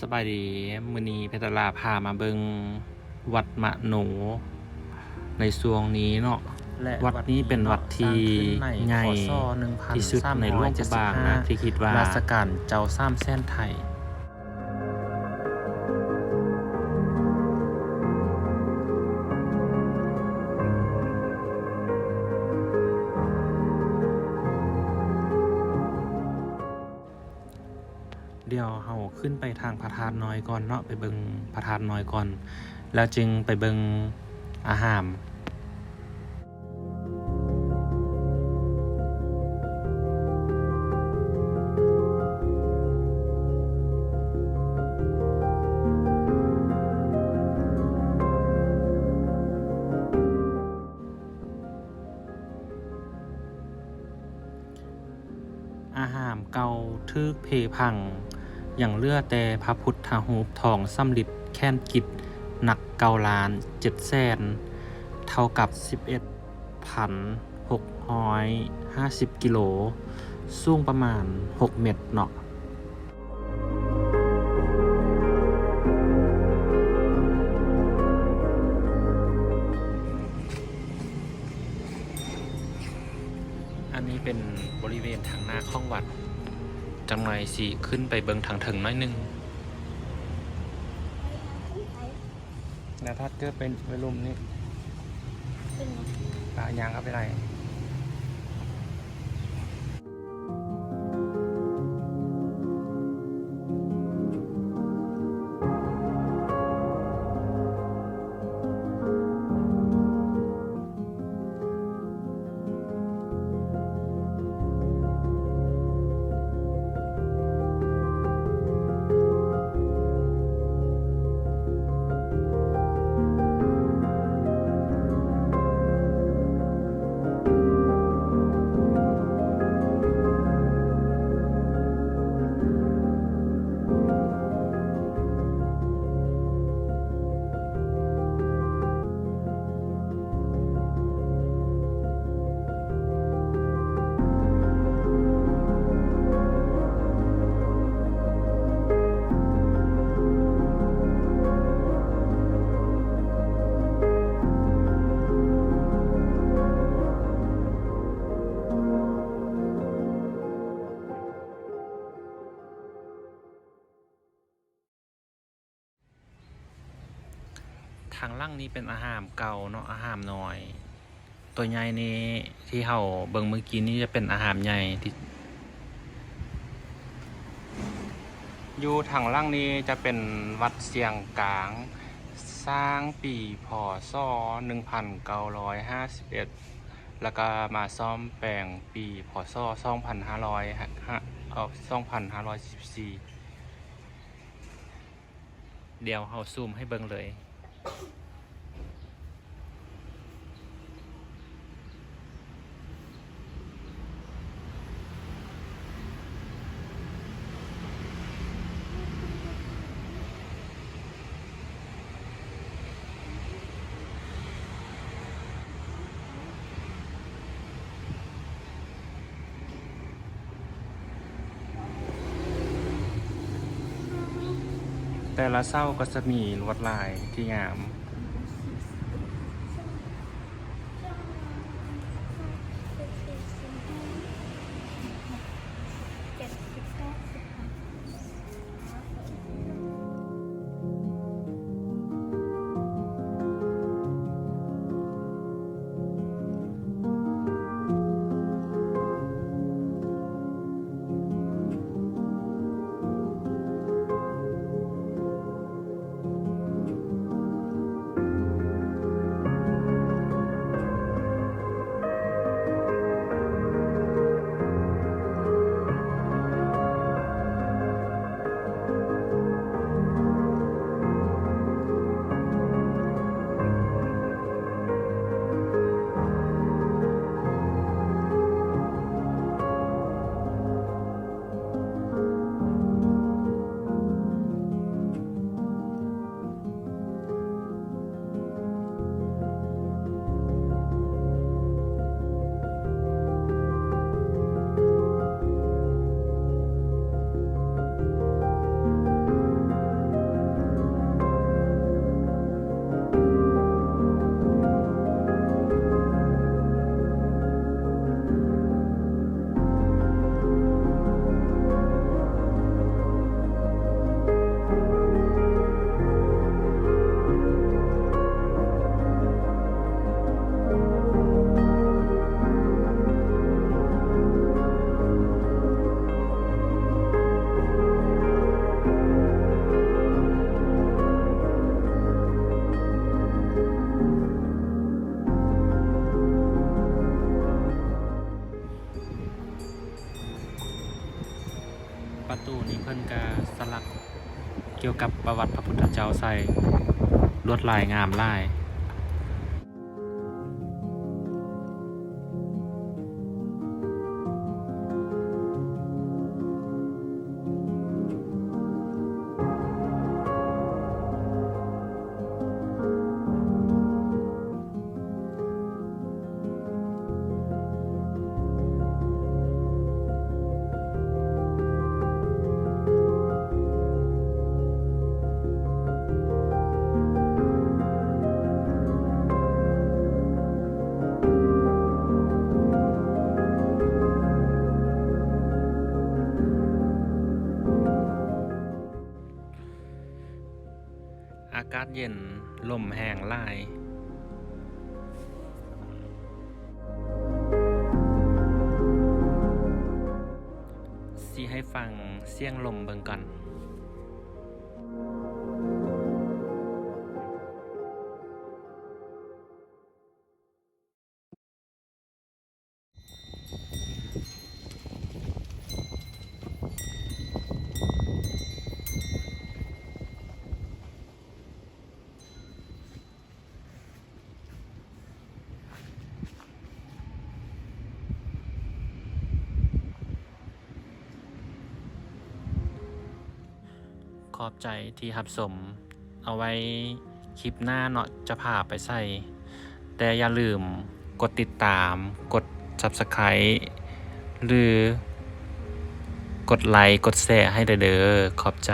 สบายดีมื้อนี้เพชรลาพามาเบิงวัดมะโหนในช่วงนี้เนาะและวัดนี้เป็นวัดที่ใหญ่ที่สุดในโลกบางนะที่คิดว่าราชการเจ้าซ้ำแสนไทยเดี๋ยวเฮาขึ้นไปทางพระธาตุน้อยก่อนเนาะไปเบิงพระธาตุน้อยก่อน แล้วจึงไปเบิงอาหารเก่าทึกเพพังอย่างเลือแต่พระพุทธรูปทองสำริดแค้นกิจหนัก9,700,000เท่ากับ 11,650 กิโลสูงประมาณ 6 เมตรเนาะอันนี้เป็นบริเวณทางหน้าของวัดจังหน่อยสิขึ้นไปเบิงทางถึงน้อยนึงแล้วถ้าเกิดเป็นเวลุมนี่ปลายางเอาไปไรทางล่างนี้เป็นอาหารเก่าเนาะอาหารน้อยตัวใหญ่นี้ที่เฮาเบิ่งเมื่อกี้นี้จะเป็นอาหารใหญ่ที่อยู่ทางล่างนี้จะเป็นวัดเสียงกลางสร้างปีพ.ศ. 1951แล้วก็มาซ่อมแปลงปีพ.ศ. 2514เดี๋ยวเฮาซูมให้เบิ่งเลยแต่ละเศร้าก็จะมีลวดลายที่งาม สลักเกี่ยวกับประวัติพระพุทธเจ้าใส่ลวดลายงามหลาย อากาศเย็นลมแห้งหลายสิให้ฟังเสียงลมเบิ่งก่อน ขอบใจที่รับสมเอาไว้คลิปหน้าเนาะจะพาไปใส่ แต่อย่าลืมกดติดตามกด Subscribe หรือกดไลค์กดแชร์ให้เด้อขอบใจ